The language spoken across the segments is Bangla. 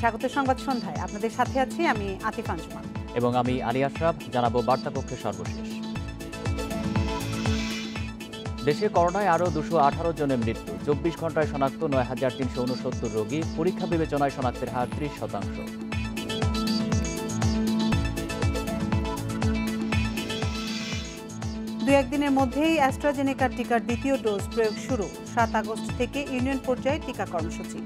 স্বাগত সংবাদ সন্ধ্যায়। আপনাদের সাথে আছি আমি আতিফ আঞ্জুমান এবং আমি আলী আশরাফ। জানাবো বার্তা কক্ষের সর্বশেষ। দেশে করোনায় আরও 218 জনের মৃত্যু। 24 ঘন্টায় শনাক্ত 9,369 রোগী। পরীক্ষা বিবেচনায় শনাক্তের হার 30%। দু একদিনের মধ্যেই অ্যাস্ট্রাজেনেকার টিকার দ্বিতীয় ডোজ প্রয়োগ শুরু। 7 আগস্ট থেকে ইউনিয়ন পর্যায়ে টিকা কর্মসূচি।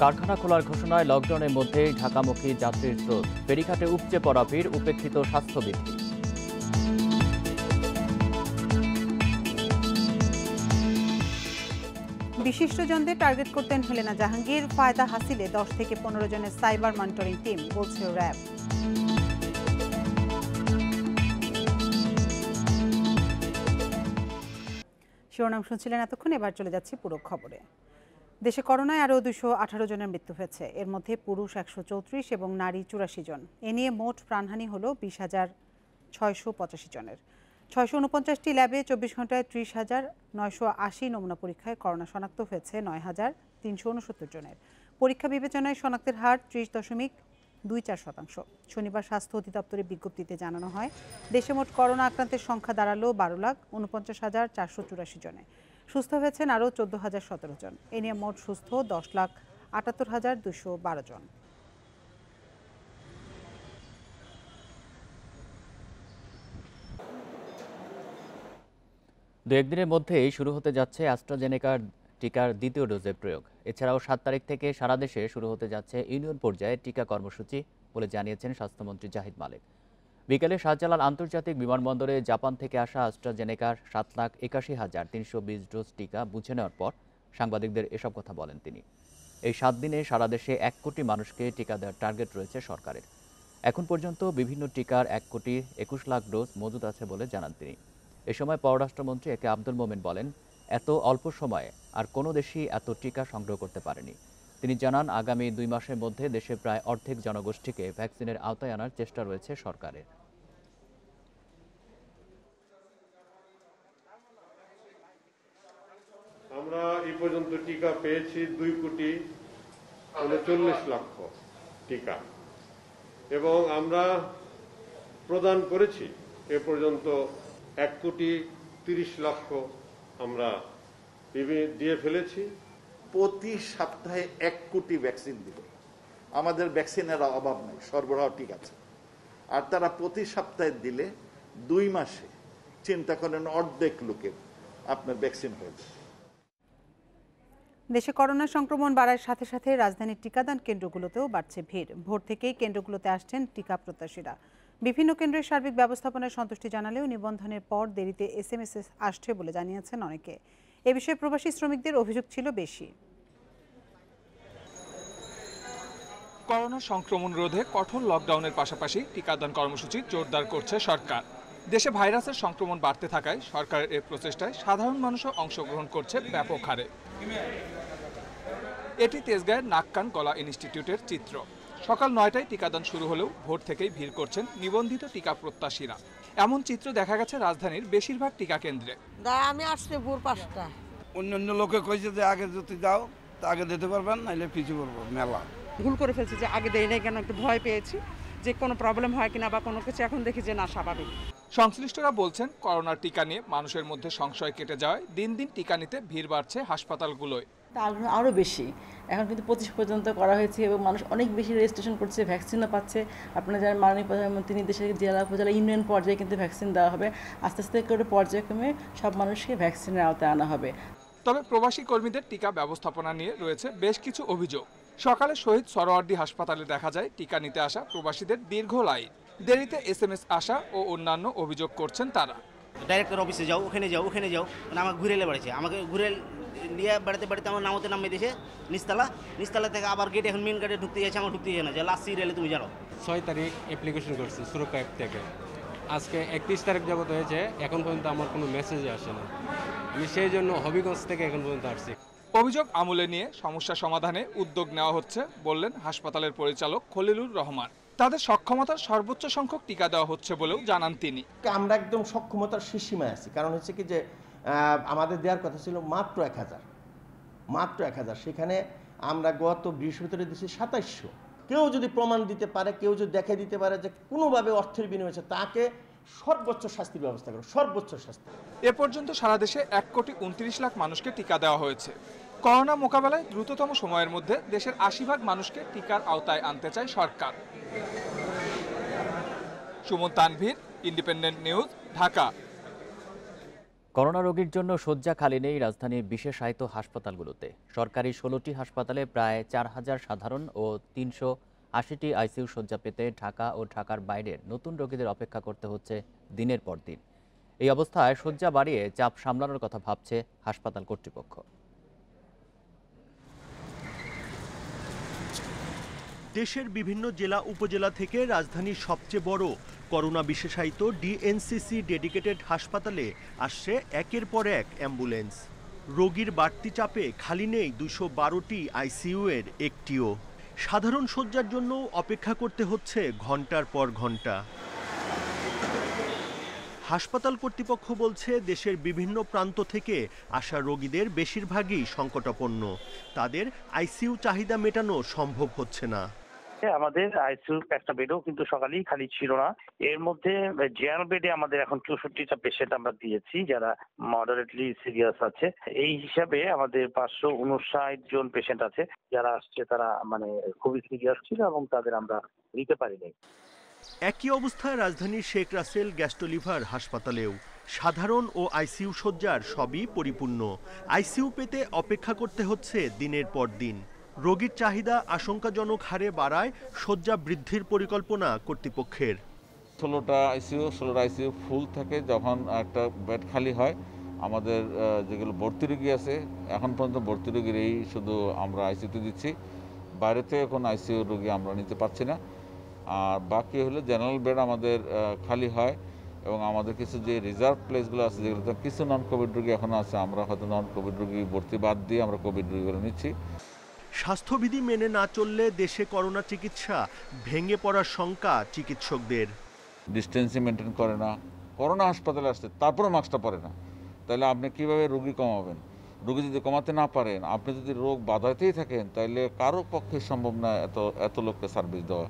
কারখানা খোলার ঘোষণায় লকডাউনের মধ্যেই ঢাকামুখী যাত্রীর স্রোত। ফেরিঘাটে উপচে পড়া ভিড়, উপেক্ষিত স্বাস্থ্যবিধি। বিশিষ্টজনদের টার্গেট করতেন হেলেনা জাহাঙ্গীর। ফায়দা হাসিলে 10 থেকে 15 জনের সাইবার মনিটরিং টিম, বলছে র্যাব। শিরোনাম শুনছিলেন এতক্ষণ, এবার চলে যাচ্ছি পুরো খবরে। দেশে করোনায় আরও 218 জনের মৃত্যু হয়েছে। এর মধ্যে পুরুষ 134 এবং নারী 84 জন। এ নিয়ে মোট প্রাণহানি হল 20,685 জনের। 649টি ল্যাবে 24 ঘন্টায় 30,980 নমুনা পরীক্ষায় করোনা শনাক্ত হয়েছে 9,369 জনের। পরীক্ষা বিবেচনায় শনাক্তের হার 30.24%। শনিবার স্বাস্থ্য অধিদপ্তরের বিজ্ঞপ্তিতে জানানো হয়, দেশে মোট করোনা আক্রান্তের সংখ্যা দাঁড়ালো 12,49,484 জনে। সুস্থ হয়েছেন আরও 14,017 জন। এ নিয়ে মোট সুস্থ 10,78,212 জন। দু একদিনের মধ্যেই শুরু হতে যাচ্ছে অ্যাস্ট্রাজেনেকার টিকার দ্বিতীয় ডোজের প্রয়োগ। এছাড়াও 7 তারিখ থেকে সারা দেশে শুরু হতে যাচ্ছে ইউনিয়ন পর্যায়ে টিকা কর্মসূচি বলে জানিয়েছেন স্বাস্থ্যমন্ত্রী জাহিদ মালেক। বিকেলে শাহজালাল আন্তর্জাতিক বিমানবন্দরে জাপান থেকে আসা অ্যাস্ট্রাজেনেকার 7,81,320 ডোজ টিকা বুঝে নেওয়ার পর সাংবাদিকদের এসব কথা বলেন তিনি। এই 7 দিনে সারা দেশে 1 কোটি মানুষকে টিকা দেওয়ার টার্গেট রয়েছে সরকারের। এখন পর্যন্ত বিভিন্ন টিকার 1,21,00,000 ডোজ মজুদ আছে বলে জানান তিনি। এ সময় পররাষ্ট্রমন্ত্রী একে আব্দুল মোমেন বলেন, এত অল্প সময়ে আর কোনো দেশই এত টিকা সংগ্রহ করতে পারেনি। তিনি জানান, আগামী 2 মাসের মধ্যে দেশে প্রায় অর্ধেক জনগোষ্ঠীকে ভ্যাকসিনের আওতায় আনার চেষ্টা রয়েছে সরকারের। আমরা এই পর্যন্ত টিকা পেয়েছি 2,39,00,000 টিকা, এবং আমরা প্রদান করেছি এ পর্যন্ত 1,30,00,000 আমরা দিয়ে ফেলেছি। প্রতি সপ্তাহে 1 কোটি ভ্যাকসিন দিবে। আমাদের ভ্যাকসিনের অভাব নেই, সরবরাহ ঠিক আছে। আর তারা প্রতি সপ্তাহে দিলে 2 মাসে চিন্তা করেন অর্ধেক লোকের আপনার ভ্যাকসিন হয়ে যাবে। দেশে করোনা সংক্রমণ বাড়ার সাথে সাথে রাজধানীর টিকাদান কেন্দ্রগুলোতেও বাড়ছে ভিড়। ভোর থেকেই কেন্দ্রগুলোতে আসছেন টিকা প্রত্যাশীরা। বিভিন্ন কেন্দ্রের সার্বিক ব্যবস্থাপনায় সন্তুষ্টি জানালেও নিবন্ধনের পর দেরিতে SMS আসছে বলে জানিয়েছেন অনেকে। এ বিষয়ে প্রবাসী শ্রমিকদের অভিযোগ ছিল বেশি। করোনা সংক্রমণ রোধে কঠোর লকডাউনের পাশাপাশি টিকাদান কর্মসূচি জোরদার করছে সরকার। দেশে ভাইরাসের সংক্রমণ বাড়তে থাকায় সরকারের এই প্রচেষ্টায় সাধারণ মানুষও অংশগ্রহণ করছে ব্যাপক হারে। এটি তেজগাঁয়ের নাক কান গলা ইনস্টিটিউটের চিত্র। সকাল 9টায় টিকাদান শুরু হলেও ভোর থেকেই ভিড় করছেন নিবন্ধিত টিকা প্রত্যাশীরা। এমন চিত্র দেখা গেছে রাজধানীর বেশিরভাগ টিকা কেন্দ্রে। আমি আসছি ভোর 5টা। অন্যান্য লোকে কইছে যে আগে যদি দাও তা আগে দিতে পারবেন, নাইলে পিছিয়ে পড়বো মেলা। ভুল করে ফেলছি যে আগে দেই নাই কেন, একটু ভয় পেয়েছি যে কোনো প্রবলেম হয় কিনা বা কোনো কিছু। এখন দেখি যে না, স্বাভাবিক। সংশ্লিষ্টরা বলছেন, করোনার টিকা নিয়ে মানুষের মধ্যে সংশয় কেটে যাওয়ায় দিন দিন টিকা নিতে ভিড় বাড়ছে হাসপাতালগুলোয়। আগ্রহ আরও বেশি। এখন কিন্তু 25 পর্যন্ত করা হয়েছে এবং মানুষ অনেক বেশি রেজিস্ট্রেশন করছে, ভ্যাকসিনও পাচ্ছে। আপনারা যারা মাননীয় প্রধানমন্ত্রী নির্দেশে জেলা উপজেলা ইউনিয়ন পর্যায়ে কিন্তু ভ্যাকসিন দেওয়া হবে। আস্তে আস্তে করে পর্যায়ক্রমে সব মানুষকে ভ্যাকসিনের আওতায় আনা হবে। তবে প্রবাসী কর্মীদের টিকা ব্যবস্থাপনা নিয়ে রয়েছে বেশ কিছু অভিযোগ। সকালে শহীদ সরোয়ার্দী হাসপাতালে দেখা যায় টিকা নিতে আসা প্রবাসীদের দীর্ঘ লাইন। দেরিতে SMS আসা ও অন্যান্য অভিযোগ করছেন তারা। ডাইরেক্টর অফিসে যাও, ওখানে যাও, ওখানে যাও, মানে আমাকে ঘুরে এলে বাড়িছে। আমাকে ঘুরে নিয়ে বাড়িতে বাড়িতে আমার নামতে নামিয়ে দিয়েছে নিচতলা থেকে। আবার গেট এখন মেন গেটে ঢুকতে যাচ্ছে, আমার ঢুকতে যাচ্ছে না, যে লাস্ট সিরিয়ালে তুমি জানো। 6 তারিখ অ্যাপ্লিকেশন করছি সুরক্ষা অ্যাপ থেকে। আজকে 31 তারিখ যাবত হয়েছে, এখন পর্যন্ত আমার কোনো মেসেজই আসে না। আমি সেই জন্য হবিগঞ্জ থেকে এখন পর্যন্ত আসছি। অভিযোগ আমলে নিয়ে সমস্যা সমাধানে উদ্যোগ নেওয়া হচ্ছে বললেন হাসপাতালের পরিচালক খলিলুর রহমান। তাদের সক্ষমতার সর্বোচ্চ সংখ্যক টিকা দেওয়া হচ্ছে বলেও জানান তিনি। আমরা একদম সক্ষমতার সীমায় আছি, কারণ হচ্ছে কি যে আমাদের দেওয়ার কথা ছিল মাত্র 1000 সেখানে আমরা গত বৃহস্পতিবার দিয়েছি 2700। কেউ যদি প্রমাণ দিতে পারে, কেউ যদি দেখে দিতে পারে যে কোনোভাবে অর্থের বিনিময় হয়েছে, তাকে সর্বোচ্চ শাস্তির ব্যবস্থা করো, সর্বোচ্চ শাস্তি। এ পর্যন্ত সারা দেশে 1,29,00,000 মানুষকে টিকা দেওয়া হয়েছে। করোনা মোকাবেলায় দ্রুততম সময়ের মধ্যে দেশের 80% মানুষকে টিকার আওতায় আনতে চায় সরকার। Suman Tanvir, independent news, Dhaka. Corona রোগীর জন্য শয্যা খালি নেই রাজধানীর বিশেষায়িত হাসপাতালগুলোতে। সরকারি 16টি হাসপাতালে প্রায় 4000 সাধারণ ও 380টি আইসিইউ শয্যা পেতে ঢাকা ও ঢাকার বাইরের নতুন রোগীদের অপেক্ষা করতে হচ্ছে দিনের পর দিন। এই অবস্থায় শয্যা বাড়িয়ে চাপ সামলানোর কথা ভাবছে হাসপাতাল কর্তৃপক্ষ। দেশের বিভিন্ন জেলা উপজেলা থেকে রাজধানীর সবচেয়ে বড় করোনা বিশেষায়িত ডিএনসিসি ডেডিকেটেড হাসপাতালে আসছে একের পর এক অ্যাম্বুলেন্স। রোগীর বাড়তি চাপে খালি নেই 212টি আইসিইউ এর একটিও। সাধারণ শয্যার জন্য অপেক্ষা করতে হচ্ছে ঘন্টার পর ঘন্টা। হাসপাতাল কর্তৃপক্ষ বলছে দেশের বিভিন্ন প্রান্ত থেকে আসা রোগীদের বেশিরভাগই সংকটাপন্ন। তাদের আইসিইউ চাহিদা মেটানো সম্ভব হচ্ছে না। আমাদের আইসিইউ একটা বেডও কিন্তু সকালেই খালি ছিল না। এর মধ্যে জেনারেল বেডে আমাদের এখন 64টা পেশেন্ট আমরা দিয়েছি যারা মডারেটলি সিরিয়াস আছে। এই হিসাবে আমাদের 559 জন পেশেন্ট আছে যারা আসছে, তারা মানে খুবই সিরিয়াস ছিল এবং তাদের আমরা নিতে পারিনি। একই অবস্থায় রাজধানীর শেখ রাসেল গ্যাস্ট্রোলিভার হাসপাতালেও সাধারণ ও আইসিইউ শয্যার সবই পরিপূর্ণ। আইসিইউ পেতে অপেক্ষা করতে হচ্ছে দিনের পর দিন। রোগীর চাহিদা আশঙ্কাজনক হারে বাড়ায় শয্যা বৃদ্ধির পরিকল্পনা কর্তৃপক্ষের। 16টা আইসিইউ ফুল থাকে, যখন একটা বেড খালি হয় আমাদের যেগুলো ভর্তি রোগী আছে, এখন পর্যন্ত ভর্তি রোগীর এই শুধু আমরা আইসিইউতে দিচ্ছি, বাইরে থেকে কোনো আইসিইউ রোগী আমরা নিতে পারছি না। আর বাকি হলো জেনারেল বেড আমাদের খালি হয় এবং আমাদের কিছু যে রিজার্ভ প্লেসগুলো আছে যেগুলোতে কিছু নন কোভিড রোগী এখন আছে, আমরা হয়তো নন কোভিড রোগী ভর্তি বাদ দিয়ে আমরা কোভিড রোগীগুলো নিচ্ছি। স্বাস্থ্যবিধি মেনে না চললে দেশে করোনা চিকিৎসা ভেঙে পড়ার শঙ্কা চিকিৎসকদের। ডিস্টেন্সিং মেনটেন করে না, করোনা হাসপাতালে আসছে তারপরে মাস্কটা পরে না, তাহলে আপনি কিভাবে রোগী কমাবেন? রোগী যদি কমাতে না পারেন, আপনি যদি রোগ বাধাতেই থাকেন, তাহলে কারো পক্ষে সম্ভব না এত লোককে সার্ভিস দেওয়া।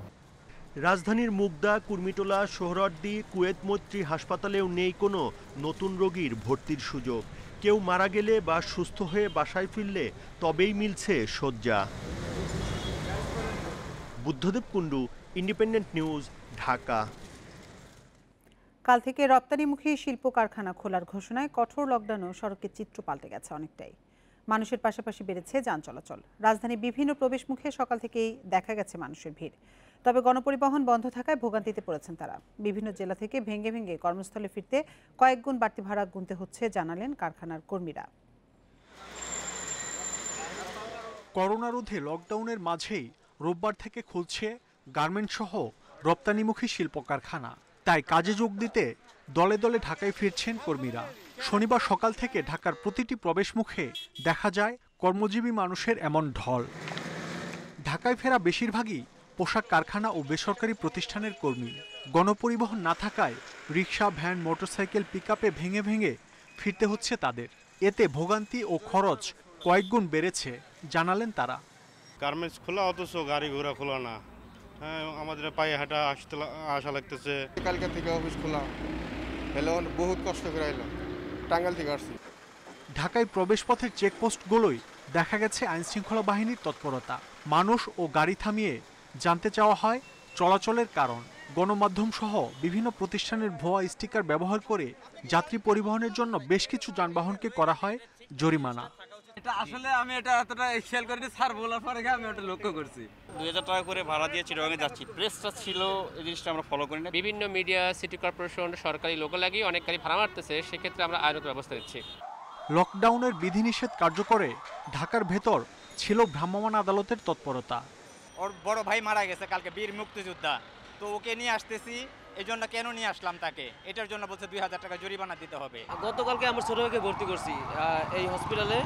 রাজধানীর মুগদা, কুর্মিটোলা, সোহরাওয়ার্দী, কুয়েত মৈত্রী হাসপাতালেও নেই কোনো নতুন রোগীর ভর্তির সুযোগ। কেউ মারা গেলে বা সুস্থ হয়ে বাসায় ফিরলে তবেই মিলছে শয্যা। Buddhadeb Kundu, independent news, Dhaka. কাল থেকে রপ্তানিমুখী শিল্প কারখানা খোলার ঘোষণায় কঠোর লকডাউনেও সড়কের চিত্র পাল্টে গেছে অনেকটাই। মানুষের পাশাপাশি বেড়েছে যান চলাচল। রাজধানীর বিভিন্ন প্রবেশমুখে সকাল থেকেই দেখা গেছে মানুষের ভিড়। তবে গণপরিবহন বন্ধ থাকায় ভোগান্তিতে পড়েছেন তারা। বিভিন্ন জেলা থেকে ভেঙে ভেঙে কর্মস্থলে ফিরতে কয়েক গুণ বাড়তি ভাড়া গুনতে হচ্ছে জানালেন কারখানার কর্মীরা। করোনা রোধে লকডাউনের মাঝেই রোববার থেকে খুলছে গার্মেন্টস সহ রপ্তানিমুখী শিল্প কারখানা। তাই কাজে যোগ দিতে দলে দলে ঢাকায় ফিরছেন কর্মীরা। শনিবার সকাল থেকে ঢাকার প্রতিটি প্রবেশমুখে দেখা যায় কর্মজীবী মানুষের এমন ঢল। ঢাকায় ফেরা বেশিরভাগই পোশাক কারখানা ও বেসরকারি প্রতিষ্ঠানের কর্মী। গণপরিবহন না থাকায় রিক্সা, ভ্যান, মোটরসাইকেল, পিকআপে ভেঙে ভেঙে ফিরতে হচ্ছে তাদের। এতে ভোগান্তি ও খরচ কয়েক গুণ বেড়েছে জানালেন তারা। গার্মেন্টস খোলা অথচ গাড়ি ঘোড়া খোলা না, আমাদের পায়ে হাঁটা আসা লাগতেছে। কালকে থেকে অফিস খোলা হলো, বহুত কষ্ট করে এলাম, টাঙ্গাইল থেকে আসছি। ঢাকায় প্রবেশপথের চেকপোস্টগুলোই দেখা গেছে আইনশৃঙ্খলা বাহিনীর তৎপরতা। মানুষ ও গাড়ি থামিয়ে জানতে চাওয়া হয় চলাচলের কারণ। গণমাধ্যম সহ বিভিন্ন প্রতিষ্ঠানের ভুয়া স্টিকার ব্যবহার করে যাত্রী পরিবহনের জন্য বেশ কিছু যানবাহনকে করা হয় জরিমানা। এটা আসলে আমি এটা এতটা খেয়াল করিনি, স্যার বলার পরে আমি ওটা লক্ষ্য করছি। 2000 টাকা করে ভাড়া দিয়ে চিটাগাঙে যাচ্ছি, প্রেসটা ছিল, এই জিনিসটা আমরা ফলো করি না। বিভিন্ন মিডিয়া, সিটি কর্পোরেশন, সরকারি লোক লাগিয়ে অনেক গাড়ি ভাড়া মারতেছে, সেক্ষেত্রে আমরা আইনত ব্যবস্থা নিচ্ছি। লকডাউনের বিধিনিষেধ কার্যকরে ঢাকার ভেতর ছিল ভ্রাম্যমাণ আদালতের তৎপরতা। ওর বড় ভাই মারা গেছে কালকে, বীর মুক্তিযোদ্ধা, তো ওকে নিয়ে আসতেছি, এই জন্য কেন নিয়ে আসলাম তাকে, এটার জন্য বলছে 2000 টাকা জরিমানা দিতে হবে। গতকালকে আমার ছোট ভাইকে ভর্তি করছি এই হসপিটালে,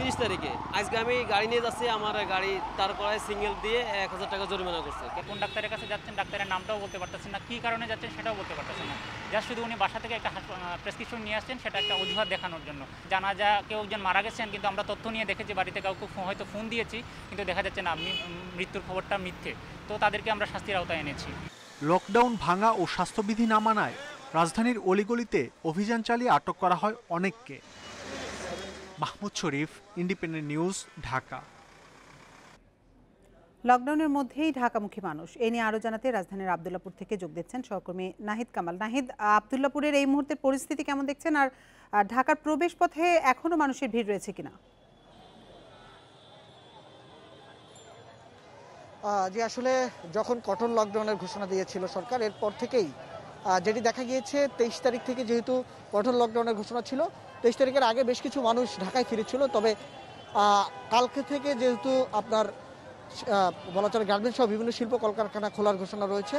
30 তারিখে। আজকে আমি গাড়ি নিয়ে যাচ্ছি, আমার গাড়ি তার করায় সিঙ্গেল দিয়ে 1000 টাকা জরিমানা করছে। কোন ডাক্তারের কাছে যাচ্ছেন ডাক্তারের নামটাও বলতে পারতেছেন না, কী কারণে যাচ্ছেন সেটাও বলতে পারতেছেন না। জাস্ট শুধু উনি বাসা থেকে একটা প্রেসক্রিপশন নিয়ে আসছেন, সেটা একটা অজুহাত দেখানোর জন্য। জানা যা কেউ একজন মারা গেছেন, কিন্তু আমরা তথ্য নিয়ে দেখেছি বাড়িতে কাউকে হয়তো ফোন দিয়েছি, কিন্তু দেখা যাচ্ছে না মৃত্যুর খবরটা মিথ্যে। তো তাদেরকে আমরা শাস্তির আওতায় এনেছি। লকডাউন ভাঙা ও স্বাস্থ্যবিধি না মানায় রাজধানীর অলিগলিতে অভিযান চালিয়ে আটক করা হয় অনেককে। মাহমুদ শরীফ, ইন্ডিপেন্ডেন্ট নিউজ, ঢাকা। লকডাউনের মধ্যেই ঢাকামুখী মানুষ, এ নিয়ে আরও জানাতে রাজধানীর আব্দুল্লাপুর থেকে যোগ দিচ্ছেন সহকর্মী নাহিদ কামাল। নাহিদ, আব্দুল্লাপুরের এই মুহূর্তের পরিস্থিতি কেমন দেখছেন, আর ঢাকার প্রবেশ পথে এখনো মানুষের ভিড় রয়েছে কিনা? যে আসলে যখন কঠোর লকডাউনের ঘোষণা দিয়েছিল সরকার, এরপর থেকেই যেটি দেখা গিয়েছে 23 তারিখ থেকে যেহেতু কঠোর লকডাউনের ঘোষণা ছিল, 23 তারিখের আগে বেশ কিছু মানুষ ঢাকায় ফিরেছিল। তবে কালকে থেকে যেহেতু আপনার বলা চলে গার্মেন্টস সহ বিভিন্ন শিল্প কলকারখানা খোলার ঘোষণা রয়েছে,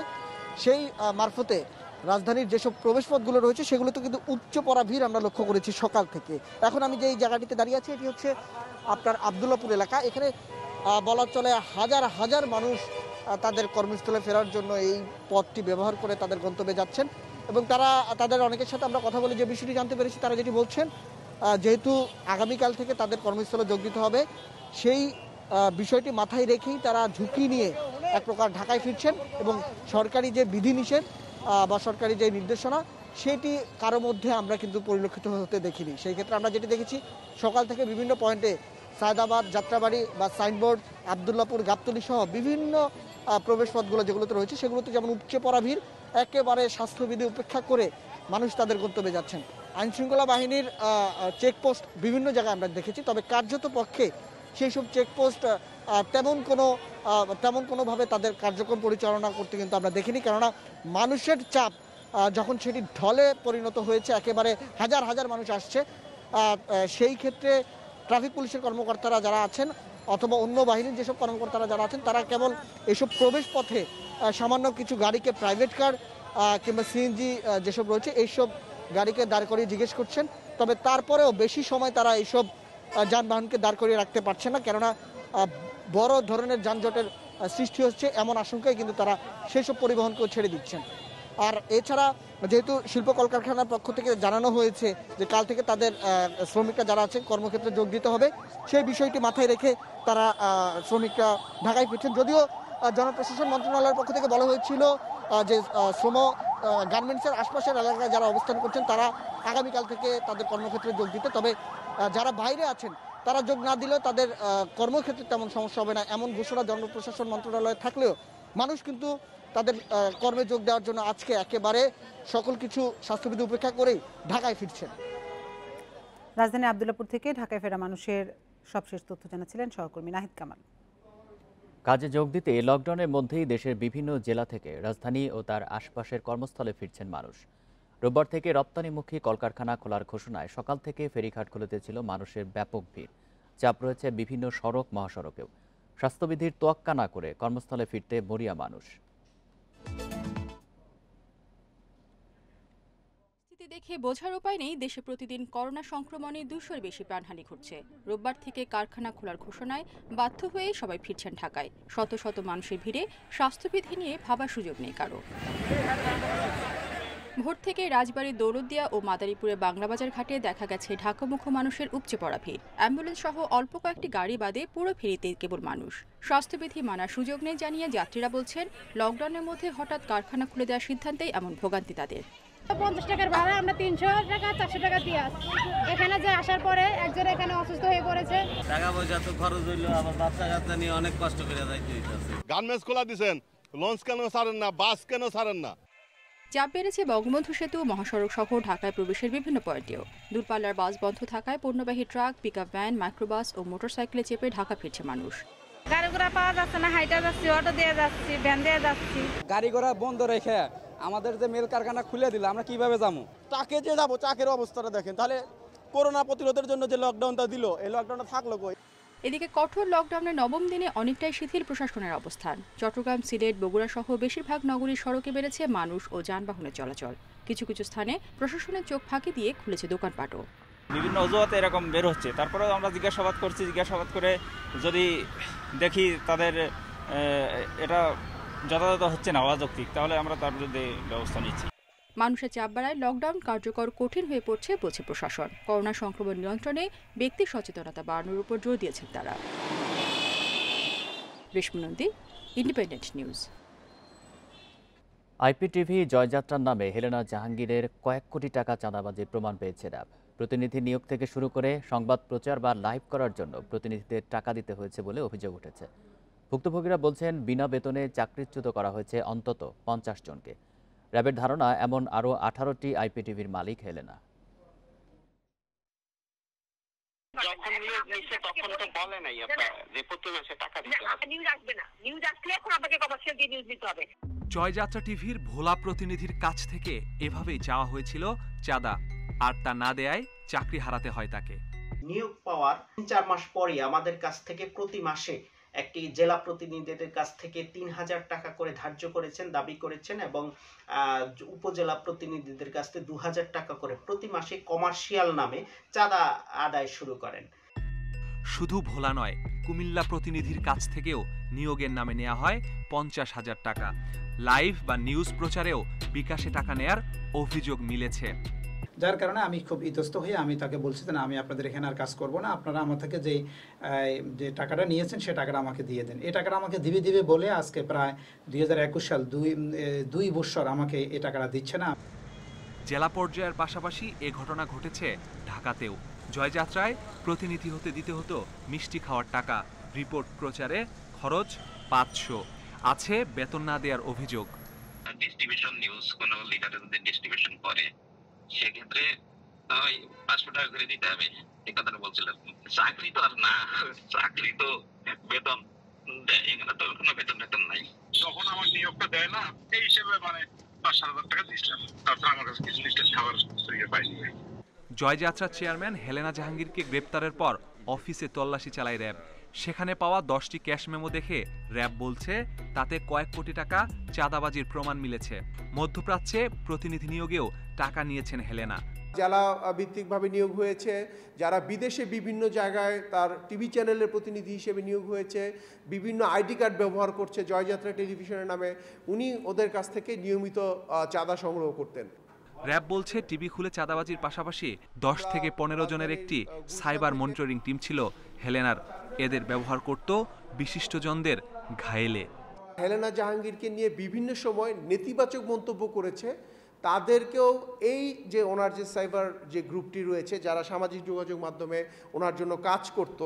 সেই মারফতে রাজধানীর যেসব প্রবেশপথগুলো রয়েছে সেগুলোতে কিন্তু উচ্চ পড়া ভিড় আমরা লক্ষ্য করেছি সকাল থেকে। এখন আমি যে জায়গাটিতে দাঁড়িয়ে আছি, এটি হচ্ছে আপনার আব্দুল্লাপুর এলাকা। এখানে বলা চলে হাজার হাজার মানুষ তাদের কর্মস্থলে ফেরার জন্য এই পথটি ব্যবহার করে তাদের গন্তব্যে যাচ্ছেন, এবং তাদের অনেকের সাথে আমরা কথা বলে যে বিষয়টি জানতে পেরেছি, তারা যেটি বলছেন, যেহেতু আগামীকাল থেকে তাদের কর্মস্থলে যোগ দিতে হবে, সেই বিষয়টি মাথায় রেখেই তারা ঝুঁকি নিয়ে এক প্রকার ঢাকায় ফিরছেন, এবং সরকারি যে বিধিনিষেধ বা সরকারি যে নির্দেশনা সেটি কারো মধ্যে আমরা কিন্তু পরিলক্ষিত হতে দেখিনি। সেই ক্ষেত্রে আমরা যেটি দেখেছি, সকাল থেকে বিভিন্ন পয়েন্টে সায়দাবাদ, যাত্রাবাড়ি বা সাইনবোর্ড, আব্দুল্লাপুর, গাবতলী সহ বিভিন্ন প্রবেশপথগুলো যেগুলোতে রয়েছে সেগুলোতে যেমন উপচে পড়া ভিড়, একেবারে স্বাস্থ্যবিধি উপেক্ষা করে মানুষ তাদের গন্তব্যে যাচ্ছেন। আইনশৃঙ্খলা বাহিনীর চেকপোস্ট বিভিন্ন জায়গায় আমরা দেখেছি, তবে কার্যত পক্ষে সেই সব চেকপোস্ট তেমন কোনোভাবে তাদের কার্যক্রম পরিচালনা করতে কিন্তু আমরা দেখিনি, কেননা মানুষের চাপ যখন সেটি ঢলে পরিণত হয়েছে, একেবারে হাজার হাজার মানুষ আসছে, সেই ক্ষেত্রে ট্রাফিক পুলিশের কর্মকর্তারা যারা আছেন অথবা অন্য বাহিনীর যেসব কর্মকর্তারা যারা আছেন, তারা কেবল এসব প্রবেশ পথে সামান্য কিছু গাড়িকে, প্রাইভেট কার কিংবা সিএনজি যেসব রয়েছে এইসব গাড়িকে দাঁড় করিয়ে জিজ্ঞেস করছেন। তবে তারপরেও বেশি সময় তারা এইসব যানবাহনকে দাঁড় করিয়ে রাখতে পারছে না, কেননা বড় ধরনের যানজটের সৃষ্টি হচ্ছে এমন আশঙ্কায় কিন্তু তারা সেসব পরিবহনকেও ছেড়ে দিচ্ছেন। আর এছাড়া যেহেতু শিল্প কলকারখানার পক্ষ থেকে জানানো হয়েছে যে কাল থেকে তাদের শ্রমিকরা যারা আছেন কর্মক্ষেত্রে যোগ দিতে হবে, সেই বিষয়টি মাথায় রেখে তারা শ্রমিকরা ঢাকায় ফিরছেন। যদিও জনপ্রশাসন মন্ত্রণালয়ের পক্ষ থেকে বলা হয়েছিল যে গার্মেন্টসের আশপাশের এলাকায় যারা অবস্থান করছেন তারা আগামীকাল থেকে তাদের কর্মক্ষেত্রে যোগ দিতে, তবে যারা বাইরে আছেন তারা যোগ না দিলেও তাদের কর্মক্ষেত্রে তেমন সমস্যা হবে না, এমন ঘোষণা জনপ্রশাসন মন্ত্রণালয়ে থাকলেও মানুষ কিন্তু তাদের কর্মে যোগ দেওয়ার জন্য আজকে একেবারে সকল কিছু স্বাস্থ্যবিধি উপেক্ষা করেই ঢাকায় ফিরছেন। রাজধানী আব্দুল্লাপুর থেকে ঢাকায় ফেরা মানুষের সবশেষ তথ্য জানাচ্ছিলেন সহকর্মী নাহিদ কামাল। কাজে যোগ দিতে লকডাউনের মধ্যেই দেশের বিভিন্ন জেলা থেকে রাজধানী ও তার আশপাশের কর্মস্থলে ফিরছেন মানুষ। রোববার থেকে রপ্তানিমুখী কলকারখানা খোলার ঘোষণায় সকাল থেকে ফেরিঘাটগুলোতে ছিল মানুষের ব্যাপক ভিড়। চাপ রয়েছে বিভিন্ন সড়ক মহাসড়কেও। স্বাস্থ্যবিধির তোয়াক্কা না করে কর্মস্থলে ফিরতে মরিয়া মানুষ। দেখে বোঝার উপায় নেই, দেশে প্রতিদিন করোনা সংক্রমণে 200-এর বেশি প্রাণহানি ঘটছে। রোববার থেকে কারখানা খোলার ঘোষণায় বাধ্য হয়ে সবাই ফিরছেন ঢাকায়। শত শত মানুষের ভিড়ে স্বাস্থ্যবিধি নিয়ে ভাবার সুযোগ নেই কারো। ভোর থেকে রাজবাড়ির দৌলতদিয়া ও মাদারীপুরে বাংলাবাজার ঘাটে দেখা গেছে ঢাকামুখী মানুষের উপচে পড়া ভিড়। অ্যাম্বুলেন্স সহ অল্প কয়েকটি গাড়ি বাদে পুরো ফেরিতে কেবল মানুষ। স্বাস্থ্যবিধি মানার সুযোগ নেই জানিয়ে যাত্রীরা বলছেন, লকডাউনের মধ্যে হঠাৎ কারখানা খুলে দেওয়ার সিদ্ধান্তেই এমন ভোগান্তি তাদের। 50 টাকার ভাড়া আমরা 300 টাকা 400 টাকা দিয়ে আসছি। এখানে যে আসার পরে একজন এখানে অসুস্থ হয়ে পড়েছে। টাকা পয়সা তো খরচ হইলো, আবার বাচ্চা কাচ্চা নিয়ে অনেক কষ্ট করে যাইতে হইতাছে। গার্মেন্টস খোলা দিবেন, লঞ্চ কেন ছাড়েন না, বাস কেন ছাড়েন না? চাপ বেড়েছে বঙ্গবন্ধু সেতু, মহাসড়ক সহ ঢাকায় প্রবেশের বিভিন্ন পয়েন্টেও। দূরপাল্লার বাস বন্ধ থাকায় পণ্যবাহী ট্রাক, পিকআপ ভ্যান, মাইক্রোবাস ও মোটরসাইকেলে চেপে ঢাকা ফিরছে মানুষ। গাড়ি ঘোড়া পাওয়া যাচ্ছে না, হাইটা যাচ্ছি, অটো দিয়ে যাচ্ছি, ভ্যান দিয়ে যাচ্ছি। গাড়ি ঘোড়া বন্ধ রেখে আমাদের যে মেল কারখানা খুলে দিল, আমরা কিভাবে যাবো? চাকে যে যাবো, চাকের অবস্থাটা দেখেন। তাহলে করোনা প্রতিরোধের জন্য যে লকডাউনটা দিল, এই লকডাউনটা থাকলো কই? এদিকে কঠোর লকডাউনের নবম দিনে অনেকটাই শিথিল প্রশাসনের অবস্থান। চট্টগ্রাম, সিলেট, বগুড়া সহ বেশিরভাগ নগরীর সড়কে বেড়েছে মানুষ ও যানবাহনের চলাচল। কিছু কিছু স্থানে প্রশাসনের চোখ ফাঁকি দিয়ে খুলেছে দোকানপাটও। বিভিন্ন অজুহাতে এরকম বের হচ্ছে, তারপরেও আমরা জিজ্ঞাসাবাদ করছি, জিজ্ঞাসাবাদ করে যদি দেখি তাদের এটা যথাযথ হচ্ছে না, অযৌক্তিক, তাহলে আমরা তার বিরুদ্ধে ব্যবস্থা নিচ্ছি। মানুষের চাপ বাড়ায় লকডাউন কার্যকর কঠিন হয়ে পড়ছে বলছে প্রশাসন। করোনা সংক্রমণ নিয়ন্ত্রণে ব্যক্তি সচেতনতা বাড়ানোর উপর জোর দিয়েছেন তারা। Reshma Nandi, independent news. IPTV জয়যাত্রার নামে হেলেনা জাহাঙ্গীরের কয়েক কোটি টাকা চাঁদাবাজির প্রমাণ পেয়েছে র্যাব। প্রতিনিধি নিয়োগ থেকে শুরু করে সংবাদ প্রচার বা লাইভ করার জন্য প্রতিনিধিদের টাকা দিতে হয়েছে বলে অভিযোগ উঠেছে। ভুক্তভোগীরা বলছেন বিনা বেতনে চাকরিচ্যুত করা হয়েছে অন্তত 50 জনকে। র্যাবের ধারণা এমন আরও 18টি আইপিটিভির মালিক হেলেনা। যখন নিয়োগ নিচ্ছে তখন তো বলে নাই আপনারা যে প্রতি মাসে টাকা দিতে হবে। নিউজ আসবে না, নিউজ আসলে এখন আপনাকে কমার্শিয়াল দিয়ে নিউজ দিতে হবে। জয়যাত্রা টিভির ভোলা প্রতিনিধির কাছ থেকে এভাবেই চাওয়া হয়েছিল চাঁদা, আর তা না দেয়ায় চাকরি হারাতে হয় তাকে। নিয়োগ পাওয়ার 4 মাস পরে আমাদের কাছ থেকে প্রতি মাসে একটি জেলা প্রতিনিধিদের কাছ থেকে 3000 টাকা করে ধার্য করেছেন, দাবি করেছেন, এবং উপজেলা প্রতিনিধিদের কাছ থেকে 2000 টাকা করে প্রতি মাসে কমার্শিয়াল নামে চাঁদা আদায় শুরু করেন। শুধু ভোলা নয়, কুমিল্লা প্রতিনিধির কাছ থেকেও নিয়োগের নামে নেওয়া হয় 50,000 টাকা। লাইভ বা নিউজ প্রচারেও বিকাশে টাকা নেয়ার অভিযোগ মিলেছে। যার কারণে আমি খুব ইতস্ত হয়ে আমি তাকে বলছি যে না, আমি আপনাদের এখানে আর কাজ করব না, আপনারা আমার থেকে যে টাকাটা নিয়েছেন সে টাকাটা আমাকে দিয়ে দেন। এই টাকাটা আমাকে দিবে বলে আজকে প্রায় 2021 সাল 2 বছর আমাকে এই টাকাটা দিচ্ছে না। জেলা পর্যায়ের পাশাপাশি এ ঘটনা ঘটেছে ঢাকাতেও। জয়যাত্রায় প্রতিনিধি হতে দিতে হতো মিষ্টি খাওয়ার টাকা, রিপোর্ট প্রচারে খরচ 500, আছে বেতন না দেওয়ার অভিযোগ। ডিস্ট্রিবিউশন নিউজ কোন লিডারের যদি ডিস্ট্রিবিউশন করে সেক্ষেত্রে 500 টাকা করে দিতে হবে, এই কথাটা বলছিলাম। চাকরি তো আর না, চাকরি তো বেতন দেয়, এখানে তো কোনো বেতন নাই। তখন আমার নিয়োগটা দেয় না, এই হিসেবে মানে 5,000 টাকা দিচ্ছিলাম, তারপর আমার কাছে কিছু লিস্টের খাবার পাইনি। জয়যাত্রার চেয়ারম্যান হেলেনা জাহাঙ্গীরকে গ্রেপ্তারের পর অফিসে তল্লাশি চালায় র্যাব। সেখানে পাওয়া 10টি ক্যাশ মেমো দেখে র্যাব বলছে তাতে কয়েক কোটি টাকা চাঁদাবাজির প্রমাণ মিলেছে। মধ্যপ্রাচ্যে প্রতিনিধি নিয়োগেও টাকা নিয়েছেন হেলেনা। জেলা ভিত্তিকভাবে নিয়োগ হয়েছে, যারা বিদেশে বিভিন্ন জায়গায় তার টিভি চ্যানেলের প্রতিনিধি হিসেবে নিয়োগ হয়েছে, বিভিন্ন আইডি কার্ড ব্যবহার করছে জয়যাত্রা টেলিভিশনের নামে, উনি ওদের কাছ থেকে নিয়মিত চাঁদা সংগ্রহ করতেন। র্যাব বলছে টিভি খুলে চাঁদাবাজির পাশাপাশি 10 থেকে 15 জনের একটি সাইবার মনিটরিং টিম ছিল হেলেনার। এদের ব্যবহার করত বিশিষ্টজনদের ঘায়েলে। হেলেনা জাহাঙ্গীরকে নিয়ে বিভিন্ন সময় নেতিবাচক মন্তব্য করেছে, তাদেরকেও এই যে ওনার যে সাইবার যে গ্রুপটি রয়েছে যারা সামাজিক যোগাযোগ মাধ্যমে ওনার জন্য কাজ করত,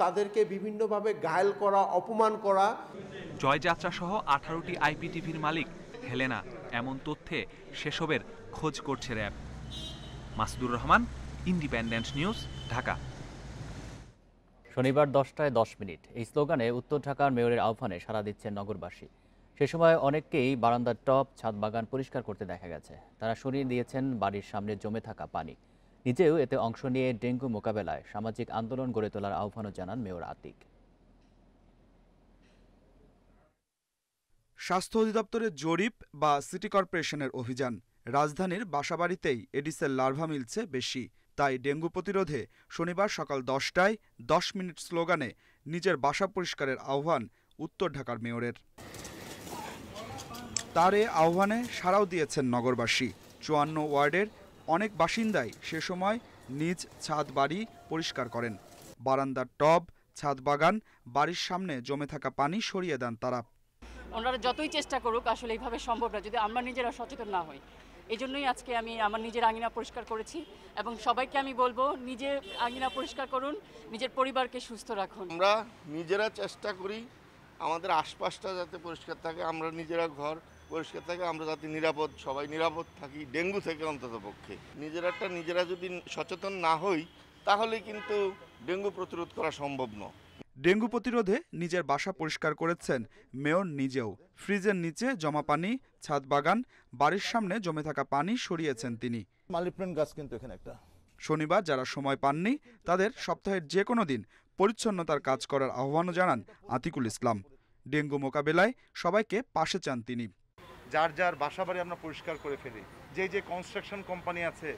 তাদেরকে বিভিন্নভাবে ঘায়েল করা, অপমান করা। জয়যাত্রা সহ 18টি আইপিটিভির মালিক হেলেনা, এমন তথ্যে সেসবের খোঁজ করছে RAB. Masudur Rahman, independent news, Dhaka. শনিবার 10টায় 10 মিনিট এই স্লোগানে উত্তর ঢাকার মেয়রের আহ্বানে সাড়া দিচ্ছেন নগরবাসী। সে সময় অনেককেই বারান্দার টব, ছাদ বাগান পরিষ্কার করতে দেখা গেছে। তারা সরিয়ে দিয়েছেন বাড়ির সামনে জমে থাকা পানি। নিজেও এতে অংশ নিয়ে ডেঙ্গু মোকাবেলায় সামাজিক আন্দোলন গড়ে তোলার আহ্বানও জানান মেয়র আতিক। স্বাস্থ্য অধিদপ্তরের জরিপ বা সিটি কর্পোরেশনের অভিযান, রাজধানীর বাসাবাড়িতেই এডিসের লার্ভা মিলছে বেশি। তাই ডেঙ্গু প্রতিরোধে শনিবার সকাল 10টায় 10 মিনিট স্লোগানে নিজের বাসা পরিষ্কারের আহ্বান উত্তর ঢাকার মেয়রের। তার এ আহ্বানে সাড়াও দিয়েছেন নগরবাসী। 54 ওয়ার্ডের অনেক বাসিন্দাই সে সময় নিজ ছাদ বাড়ি পরিষ্কার করেন। বারান্দার টব, ছাদ বাগান, বাড়ির সামনে জমে থাকা পানি সরিয়ে দেন তারা। ওনারা যতই চেষ্টা করুক, আসলে এইভাবে সম্ভব না যদি আমরা নিজেরা সচেতন না হই। এই জন্যই আজকে আমি আমার নিজের আঙিনা পরিষ্কার করেছি এবং সবাইকে আমি বলবো নিজের আঙিনা পরিষ্কার করুন, নিজের পরিবারকে সুস্থ রাখুন। আমরা নিজেরা চেষ্টা করি আমাদের আশপাশটা যাতে পরিষ্কার থাকে, আমরা নিজেরা ঘর পরিষ্কার থাকে, আমরা যাতে নিরাপদ, সবাই নিরাপদ থাকি ডেঙ্গু থেকে অন্তত পক্ষে। নিজেরা যদি সচেতন না হই তাহলে কিন্তু ডেঙ্গু প্রতিরোধ করা সম্ভব নয়। ডেঙ্গু প্রতিরোধে নিজের বাসা পরিষ্কার করেছেন মেয়র নিজেও। ফ্রিজের নিচে জমা পানি, ছাদ বাগান, বাড়ির সামনে জমে থাকা পানি সরিয়েছেন তিনি। মালিপ্লেন্ট গাছ কিন্তু এখানে একটা। শনিবার যারা সময় পাননি তাদের সপ্তাহের যে কোনো দিন পরিচ্ছন্নতার কাজ করার আহ্বানও জানান আতিকুল ইসলাম। ডেঙ্গু মোকাবেলায় সবাইকে পাশে চান তিনি। যার বাসা বাড়ি আমরা পরিষ্কার করে ফেলি, যে কনস্ট্রাকশন কোম্পানি আছে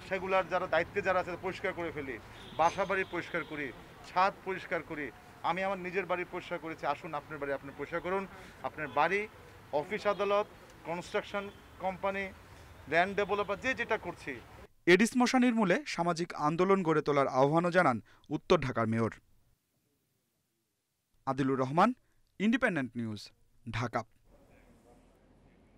সেগুলার যারা দায়িত্বে যারা আছে পরিষ্কার করে ফেলি, বাসা বাড়ি পরিষ্কার করি, ছাদ পরিষ্কার করি। আমি আমার নিজের বাড়ি পরিষ্কার করেছি, আসুন আপনার বাড়ি আপনি পরিষ্কার করুন। আপনার বাড়ি, অফিস আদালত, কনস্ট্রাকশন কোম্পানি, ল্যান্ড ডেভেলপার যে যেটা করছি। এডিস মশা নির্মূলে সামাজিক আন্দোলন গড়ে তোলার আহ্বানও জানান উত্তর ঢাকার মেয়র। Adilur Rahman, independent news, Dhaka.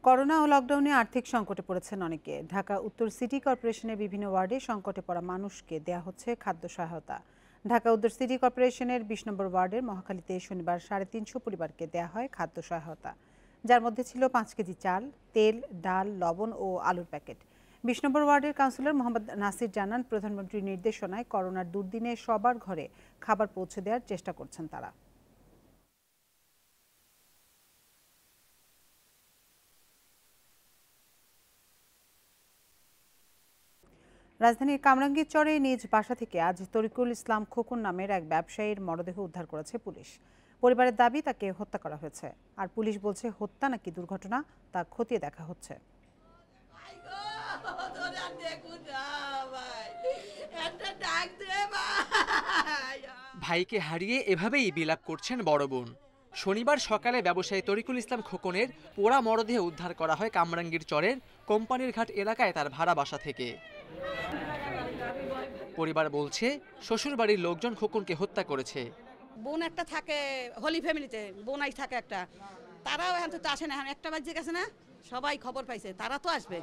Corona ও লকডাউনে আর্থিক সংকটে পড়েছেন অনেকে। ঢাকা উত্তর সিটি কর্পোরেশনের বিভিন্ন ওয়ার্ডে সংকটে পড়া মানুষকে দেয়া হচ্ছে খাদ্য সহায়তা। ঢাকা উত্তর সিটি কর্পোরেশনের ২০ নম্বর ওয়ার্ডের মহাখালীতে শনিবার ৩৫০ পরিবারকে দেয়া হয় খাদ্য সহায়তা, যার মধ্যে ছিল ৫ কেজি চাল, তেল, ডাল, লবণ ও আলুর প্যাকেট। ২০ নম্বর ওয়ার্ডের কাউন্সিলর মোহাম্মদ নাসির জানান, প্রধানমন্ত্রীর নির্দেশনায় করোনার দুর্দিনে সবার ঘরে খাবার পৌঁছে দেওয়ার চেষ্টা করছেন তারা। রাজধানীর কামরাঙ্গীর চরে নিজ বাসা থেকে আজ তরিকুল ইসলাম খোকন নামের এক ব্যবসায়ীর মরদেহ উদ্ধার করেছে পুলিশ। পরিবারের দাবি তাকে হত্যা করা হয়েছে, আর পুলিশ বলছে হত্যা নাকি দুর্ঘটনা তা খতিয়ে দেখা হচ্ছে। ভাইকে হারিয়ে এভাবেই বিলাপ করছেন বড় বোন। শনিবার সকালে ব্যবসায়ী তরিকুল ইসলাম খোকনের পোড়া মরদেহ উদ্ধার করা হয় কামরাঙ্গীর চরের কোম্পানির ঘাট এলাকায় তার ভাড়া বাসা থেকে। পরিবার বলছে শ্বশুরবাড়ির লোকজন খোকনকে হত্যা করেছে। বোন একটা থাকে হোলি ফ্যামিলিতে, বোনাই থাকে একটা, তারাও এখন তো আসে না। এখন একটা বাজে গেছে না, সবাই খবর পাইছে, তারা তো আসবে।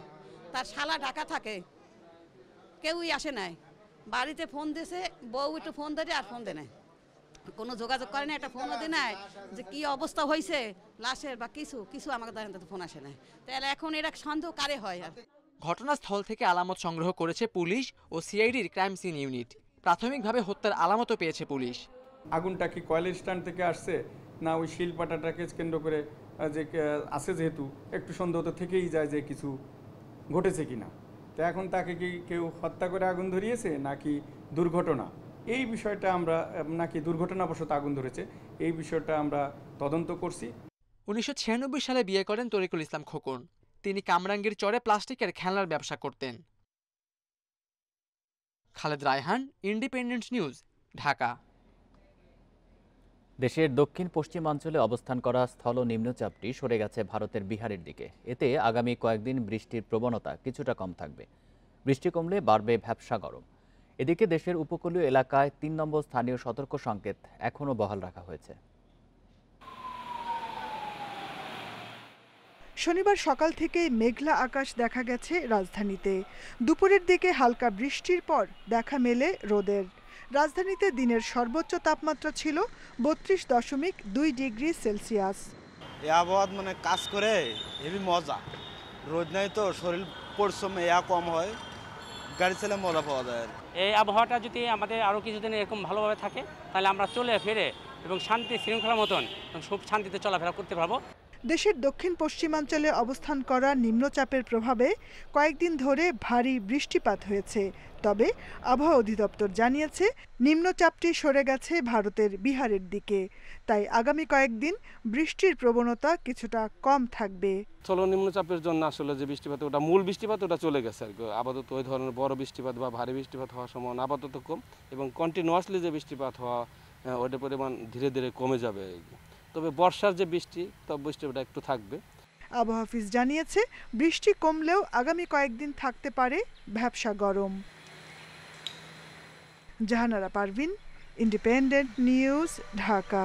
তার শালা ঢাকা থাকে, কেউই আসে নাই। বাড়িতে ফোন দিয়েছে, বউ একটু ফোন দেয় আর ফোন দেয় নাই, কোনো যোগাযোগ করে না, একটা ফোনও দেয় নাই যে কি অবস্থা হয়েছে লাশের বা কিছু আমাকে ফোন আসে নাই। তাহলে এখন এরা সন্দেহ কারে হয়? আর ঘটনাস্থল থেকে আলামত সংগ্রহ করেছে পুলিশ ও সিআইডির ক্রাইম সিন ইউনিট। প্রাথমিকভাবে হত্যার আলামতও পেয়েছে পুলিশ। আগুনটা কি কয়লার স্ট্যান্ড থেকে আসছে না ওই শিলপাটাটাকে কেন্দ্র করে যে আছে, যেহেতু একটু সন্দেহ তো থেকেই যায় যে কিছু ঘটেছে কিনা। তো এখন তাকে কি কেউ হত্যা করে আগুন ধরিয়েছে নাকি দুর্ঘটনা, এই বিষয়টা আমরা, নাকি দুর্ঘটনাবশত আগুন ধরেছে, এই বিষয়টা আমরা তদন্ত করছি। 1996 সালে বিয়ে করেন তরিকুল ইসলাম খোকন। তিনি কামরাঙ্গীর চরে প্লাস্টিকের খেলনার ব্যবসা করতেন। Khaled Raihan, independent news, Dhaka. দেশের দক্ষিণ পশ্চিমাঞ্চলে অবস্থান করা স্থল নিম্নচাপটি সরে গেছে ভারতের বিহারের দিকে। এতে আগামী কয়েকদিন বৃষ্টির প্রবণতা কিছুটা কম থাকবে। বৃষ্টি কমলে বাড়বে ভ্যাপসা গরম। এদিকে দেশের উপকূলীয় এলাকায় ৩ নম্বর স্থানীয় সতর্ক সংকেত এখনও বহাল রাখা হয়েছে। শনিবার সকাল থেকে মেঘলা আকাশ দেখা গেছে রাজধানীতে। দুপুরের দিকে হালকা বৃষ্টির পর দেখা মেলে রোদের। রাজধানীতে দিনের সর্বোচ্চ তাপমাত্রা ছিল ৩২.২ ডিগ্রি সেলসিয়াস। এই আবহাওয়া মানে কাজ করে হেবি মজা, রোদ নাই তো শরীর পরিশ্রম কম হয়, গাড়ি চালে মজা পাওয়া যায়। এই আবহাওয়াটা যদি আমাদের আরও কিছুদিন এরকম ভালোভাবে থাকে তাহলে আমরা চলে ফিরে এবং শান্তি শৃঙ্খলার মতন খুব শান্তিতে চলাফেরা করতে পারবো। দেশের দক্ষিণ পশ্চিমাঞ্চলে অবস্থান করা নিম্নচাপের প্রভাবে কয়েকদিন ধরে ভারী বৃষ্টিপাত হয়েছে। তবে আবহাওয়া অধিদপ্তর জানিয়েছে নিম্নচাপটি সরে গেছে ভারতের বিহারের দিকে, তাই আগামী কয়েকদিন বৃষ্টির প্রবণতা কিছুটা কম থাকবে। স্থল নিম্নচাপের জন্য আসলে যে বৃষ্টিপাত, ওটা মূল বৃষ্টিপাত ওটা চলে গেছে আর কি। আপাতত ওই ধরনের বড় বৃষ্টিপাত বা ভারী বৃষ্টিপাত হওয়ার সম্ভাবনা আপাতত কম, এবং কন্টিনিউয়াসলি যে বৃষ্টিপাত হওয়া ওটার পরিমাণ ধীরে ধীরে কমে যাবে। তবে বর্ষার যে বৃষ্টিটা একটু থাকবে। আবহাওয়া অফিস জানিয়েছে বৃষ্টি কমলেও আগামী কয়েকদিন থাকতে পারে ভ্যাপসা গরম। Jahanara Parvin, Independent news, Dhaka.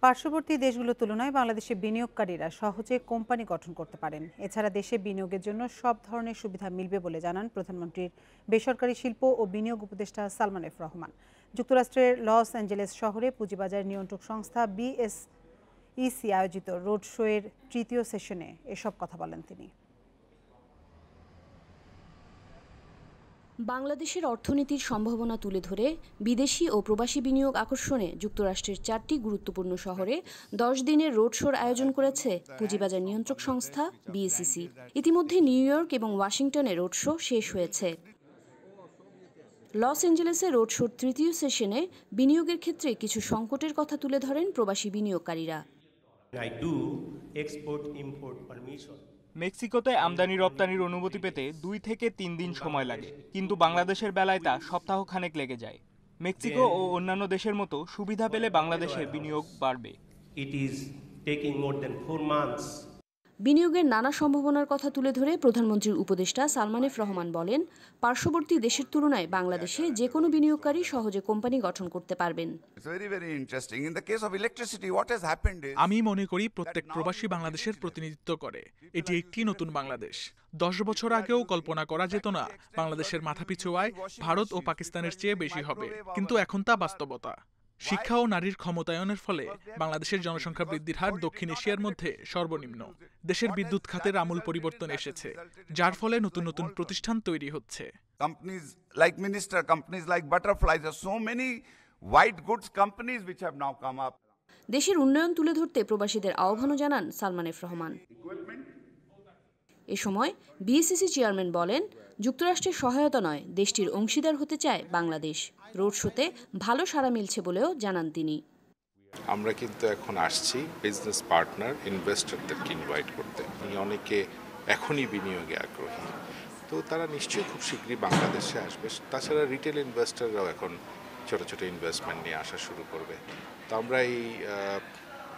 পার্শ্ববর্তী দেশগুলোর তুলনায় বাংলাদেশে বিনিয়োগকারীরা সহজে কোম্পানি গঠন করতে পারেন। এছাড়া দেশে বিনিয়োগের জন্য সব ধরনের সুবিধা মিলবে বলে জানান প্রধানমন্ত্রীর বেসরকারি শিল্প ও বিনিয়োগ উপদেষ্টা সালমান এফ রহমান। যুক্তরাষ্ট্রের লস অ্যাঞ্জেলেস শহরে পুঁজিবাজার নিয়ন্ত্রক সংস্থা বিএসইসি আয়োজিত রোড শোয়ের তৃতীয় সেশনে এসব কথা বলেন তিনি। বাংলাদেশের অর্থনীতির সম্ভাবনা তুলে ধরে বিদেশি ও প্রবাসী বিনিয়োগ আকর্ষণে যুক্তরাষ্ট্রের 4টি গুরুত্বপূর্ণ শহরে 10 দিনের রোড শোর আয়োজন করেছে পুঁজিবাজার নিয়ন্ত্রক সংস্থা বিএসইসি। ইতিমধ্যে নিউ ইয়র্ক এবং ওয়াশিংটনে রোড শো শেষ হয়েছে। লস অ্যাঞ্জেলেসে রোড শোর তৃতীয় সেশনে বিনিয়োগের ক্ষেত্রে কিছু সংকটের কথা তুলে ধরেন প্রবাসী বিনিয়োগকারীরা। মেক্সিকোতে আমদানি রপ্তানির অনুমতি পেতে 2 থেকে 3 দিন সময় লাগে, কিন্তু বাংলাদেশের বেলায় তা সপ্তাহখানেক লেগে যায়। মেক্সিকো ও অন্যান্য দেশের মতো সুবিধা পেলে বাংলাদেশে বিনিয়োগ বাড়বে। বিনিয়োগের নানা সম্ভাবনার কথা তুলে ধরে প্রধানমন্ত্রীর উপদেষ্টা সালমান এফ রহমান বলেন, পার্শ্ববর্তী দেশের তুলনায় বাংলাদেশে যে কোনো বিনিয়োগকারী সহজে কোম্পানি গঠন করতে পারবেন। আমি মনে করি প্রত্যেক প্রবাসী বাংলাদেশের প্রতিনিধিত্ব করে। এটি একটি নতুন বাংলাদেশ। 10 বছর আগেও কল্পনা করা যেত না বাংলাদেশের মাথাপিছু আয় ভারত ও পাকিস্তানের চেয়ে বেশি হবে, কিন্তু এখন তা বাস্তবতা। শিক্ষা ও নারীর ক্ষমতায়নের ফলে বাংলাদেশের জনসংখ্যা বৃদ্ধির হার দক্ষিণ এশিয়ার মধ্যে সর্বনিম্ন। দেশের বিদ্যুৎ খাতের আমূল পরিবর্তন এসেছে, যার ফলে নতুন নতুন প্রতিষ্ঠান তৈরি হচ্ছে। Companies like Minister, companies like Butterfly, there are so many white goods companies which have now come up. দেশের উন্নয়ন তুলে ধরতে প্রবাসীদের আহ্বানও জানান সালমান এফ রহমান। এ সময় বিএসসিসি চেয়ারম্যান বলেন, যুক্তরাষ্ট্রের সহায়তা নয়, দেশটির অংশীদার হতে চায় বাংলাদেশ। রোড শোতে ভালো সাড়া মিলছে বলেও জানান তিনি। আমরা কিন্তু এখন আসছি বিজনেস পার্টনার ইনভেস্টরদেরকে ইনভাইট করতে। অনেকে এখনই বিনিয়োগে আগ্রহী, তো তারা নিশ্চয়ই খুব শীঘ্রই বাংলাদেশে আসবে। তাছাড়া রিটেল ইনভেস্টররাও এখন ছোট ছোট ইনভেস্টমেন্ট নিয়ে আসা শুরু করবে। তো আমরা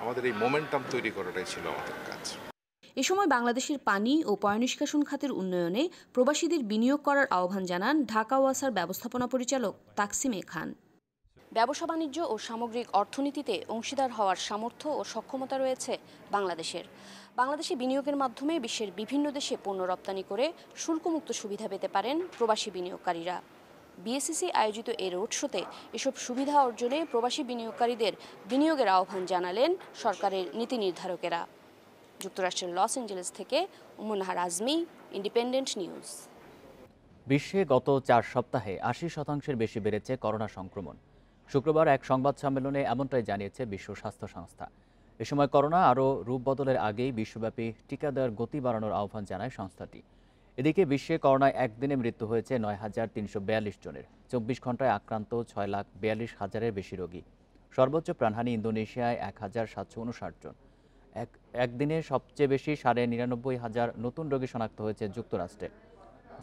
আমাদের এই মোমেন্টাম তৈরি করাটাই ছিল আমাদের কাজ। এ সময় বাংলাদেশের পানি ও পয়ঃনিষ্কাশন খাতের উন্নয়নে প্রবাসীদের বিনিয়োগ করার আহ্বান জানান ঢাকা ওয়াসার ব্যবস্থাপনা পরিচালক তাকসিমে খান। ব্যবসা বাণিজ্য ও সামগ্রিক অর্থনীতিতে অংশীদার হওয়ার সামর্থ্য ও সক্ষমতা রয়েছে বাংলাদেশের। বাংলাদেশে বিনিয়োগের মাধ্যমে বিশ্বের বিভিন্ন দেশে পণ্য রপ্তানি করে শুল্কমুক্ত সুবিধা পেতে পারেন প্রবাসী বিনিয়োগকারীরা। বিএসসিসি আয়োজিত এই রোড শোতে এসব সুবিধা অর্জনে প্রবাসী বিনিয়োগকারীদের বিনিয়োগের আহ্বান জানালেন সরকারের নীতি নির্ধারকেরা। যুক্তরাষ্ট্রের লস অ্যাঞ্জেলেস থেকে উম্মুনাহার আজমি, ইন্ডিপেন্ডেন্ট নিউজ। বিশ্বে গত 4 সপ্তাহে 80% বেশি বেড়েছে করোনা সংক্রমণ। শুক্রবার এক সংবাদ সম্মেলনে এমনটাই জানিয়েছে বিশ্ব স্বাস্থ্য সংস্থা। এ সময় করোনা আরও রূপ বদলের আগেই বিশ্বব্যাপী টিকা দেওয়ার গতি বাড়ানোর আহ্বান জানায় সংস্থাটি। এদিকে বিশ্বে করোনায় একদিনে মৃত্যু হয়েছে 9,342 জনের। 24 ঘন্টায় আক্রান্ত 6,42,000-এর বেশি রোগী। সর্বোচ্চ প্রাণহানি ইন্দোনেশিয়ায় 1,759 জন। একদিনে সবচেয়ে বেশি 99,500 নতুন রোগী শনাক্ত হয়েছে যুক্তরাষ্ট্রে,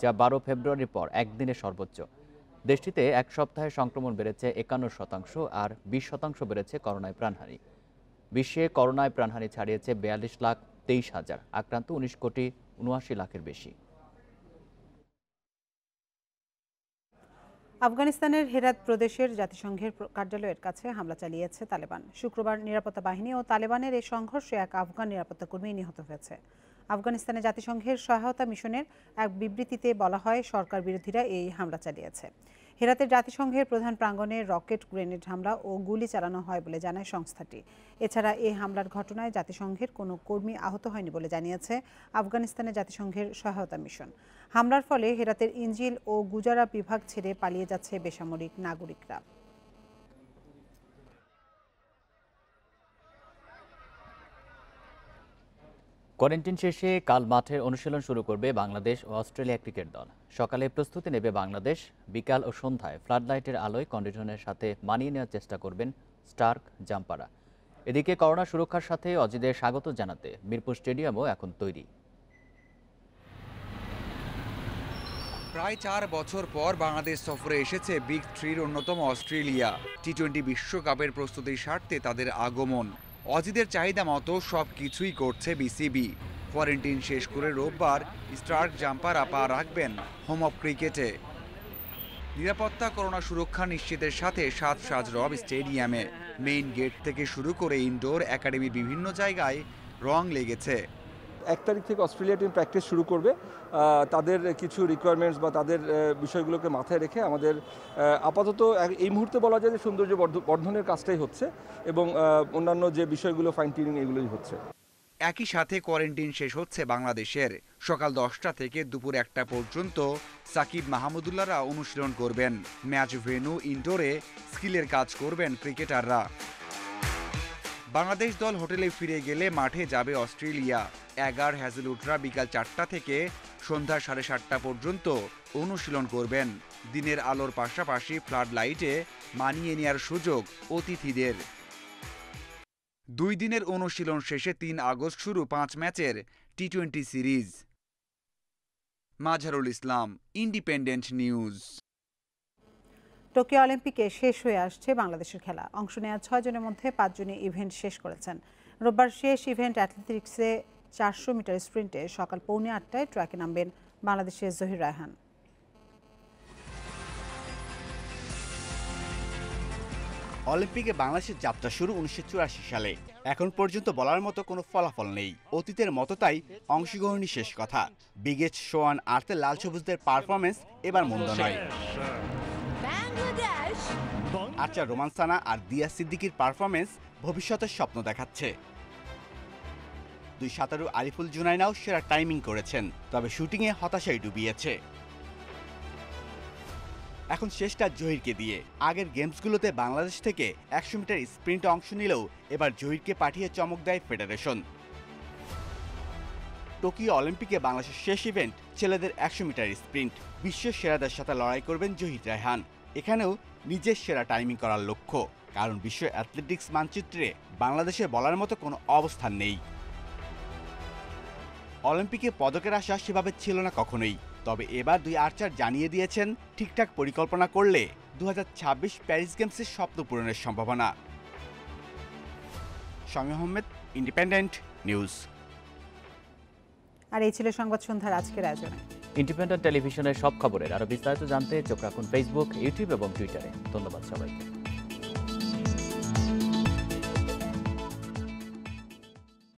যা 12 ফেব্রুয়ারির পর একদিনে সর্বোচ্চ। দেশটিতে এক সপ্তাহে সংক্রমণ বেড়েছে 51%, আর 20% বেড়েছে করোনায় প্রাণহানি। বিশ্বে করোনায় প্রাণহানি ছাড়িয়েছে 42,23,000, আক্রান্ত 19,79,00,000-এর বেশি। আফগানিস্তানের হেরাত প্রদেশের জাতিসংঘের কার্যালয়ের কাছে হামলা চালিয়েছে তালেবান। শুক্রবার নিরাপত্তা বাহিনী ও তালেবানের এই সংঘর্ষে এক আফগান নিরাপত্তা কর্মী নিহত হয়েছে। আফগানিস্তানে জাতিসংঘের সহায়তা মিশনের এক বিবৃতিতে বলা হয়, সরকার বিরোধীরা এই হামলা চালিয়েছে। হেরাতের জাতিসংঘের প্রধান প্রাঙ্গণে রকেট, গ্রেনেড হামলা ও গুলি চালানো হয় বলে জানায় সংস্থাটি। এছাড়া এই হামলার ঘটনায় জাতিসংঘের কোনো কর্মী আহত হয়নি বলে জানিয়েছে আফগানিস্তানে জাতিসংঘের সহায়তা মিশন। হামলার ফলে হেরাতের ইঞ্জিল ও গুজারা বিভাগ ছেড়ে পালিয়ে যাচ্ছে বেসামরিক নাগরিকরা। কোয়ারেন্টাইন শেষে কাল মাঠের অনুশীলন শুরু করবে বাংলাদেশ ও অস্ট্রেলিয়া ক্রিকেট দল। সকালে প্রস্তুতি নেবে বাংলাদেশ, বিকাল ও সন্ধ্যায় ফ্লাডলাইটের আলোয় কন্ডিশনের সাথে মানিয়ে নেওয়ার চেষ্টা করবেন স্টার্ক জাম্পাররা। এদিকে করোনা সুরক্ষার সাথে অজিদের স্বাগত জানাতে মিরপুর স্টেডিয়ামও এখন তৈরি। প্রায় 4 বছর পর বাংলাদেশ সফরে এসেছে বিগ থ্রির অন্যতম অস্ট্রেলিয়া। টি-20 বিশ্বকাপের প্রস্তুতির স্বার্থে তাদের আগমন। অজিদের চাহিদা মতো সব কিছুই করছে বিসিবি। কোয়ারেন্টাইন শেষ করে রোববার স্টার্ক জাম্পাররা পা রাখবেন হোম অফ ক্রিকেটে। নিরাপত্তা, করোনা সুরক্ষা নিশ্চিতের সাথে সাজ রব স্টেডিয়ামে। মেইন গেট থেকে শুরু করে ইনডোর, একাডেমির বিভিন্ন জায়গায় রং লেগেছে। 1 তারিখ থেকে অস্ট্রেলিয়া টিম প্র্যাকটিস শুরু করবে। তাদের কিছু রিকোয়ারমেন্টস বা তাদের বিষয়গুলোকে মাথায় রেখে আমাদের আপাতত এই মুহূর্তে বলা যায় যে সৌন্দর্য বর্ধনের কাজটাই হচ্ছে এবং অন্যান্য যে বিষয়গুলো ফাইন টিউনিং এগুলোই হচ্ছে। একই সাথে কোয়ারেন্টাইন শেষ হচ্ছে বাংলাদেশের। সকাল 10টা থেকে দুপুর 1টা পর্যন্ত সাকিব মাহমুদুল্লাহরা অনুশীলন করবেন। ম্যাচ ভেন্যু ইনডোরে স্কিলের কাজ করবেন ক্রিকেটাররা। বাংলাদেশ দল হোটেলে ফিরে গেলে মাঠে যাবে অস্ট্রেলিয়া। এগার হ্যাজেলউডরা বিকাল 4টা থেকে সন্ধ্যা 7:30টা পর্যন্ত অনুশীলন করবেন। দিনের আলোর পাশাপাশি ফ্লাড লাইটে মানিয়ে নেওয়ার সুযোগ অতিথিদের। 2 দিনের অনুশীলন শেষে 3 আগস্ট শুরু 5 ম্যাচের টি-20 series. Mazharul Islam, independent news. Tokyo অলিম্পিকে শেষ হয়ে আসছে বাংলাদেশের খেলা। অংশ নেওয়া 6 জনের মধ্যে 5 জনই ইভেন্ট শেষ করেছেন। রোববার শেষ ইভেন্ট অ্যাথলেটিক্সে 400 মিটার স্প্রিন্টে সকাল 8:45 ট্র্যাকে নামবেন বাংলাদেশের জহির রায়হান। অলিম্পিকে বাংলাদেশের যাত্রা শুরু 1984 সালে। এখন পর্যন্ত বলার মতো কোনো ফলাফল নেই। অতীতের মতো তাই অংশগ্রহণই শেষ কথা। বিগেজ, সোয়ান, আর্তের লাল সবুজদের পারফরমেন্স এবার মন্দ নয়। আর্চার রোমান সানা আর দিয়া সিদ্দিকির পারফরমেন্স ভবিষ্যতের স্বপ্ন দেখাচ্ছে। 2 সাঁতারু আরিফুল জুনাইনাও সেরা টাইমিং করেছেন, তবে শুটিংয়ে হতাশায় ডুবিয়েছে। এখন শেষটা জহিরকে দিয়ে। আগের গেমসগুলোতে বাংলাদেশ থেকে 100 মিটার স্প্রিন্টে অংশ নিলেও এবার জহিরকে পাঠিয়ে চমক দেয় ফেডারেশন। টোকিও অলিম্পিকে বাংলাদেশের শেষ ইভেন্ট ছেলেদের 100 মিটার স্প্রিন্ট। বিশ্বের সেরাদের সাথে লড়াই করবেন জহির রায়হান। এখানেও নিজের সেরা টাইমিং করার লক্ষ্য, কারণ বিশ্ব অ্যাথলেটিক্স মানচিত্রে বাংলাদেশের বলার মতো কোনো অবস্থান নেই। অলিম্পিকে পদকের আশা সেভাবে ছিল না কখনোই, তবে এবার 2 আর্চার জানিয়ে দিয়েছেন ঠিকঠাক পরিকল্পনা করলে 2026 প্যারিস গেমসের স্বপ্ন পূরণের সম্ভাবনা। Shamim Ahmed, independent news. আর এই ছিল সংবাদ সন্ধ্যার আজকের আয়োজনে। ইন্ডিপেন্ডেন্ট টেলিভিশনের সব খবরের আরো বিস্তারিত জানতে চোখ রাখুন ফেসবুক, ইউটিউব এবং টুইটারে। ধন্যবাদ সবাইকে।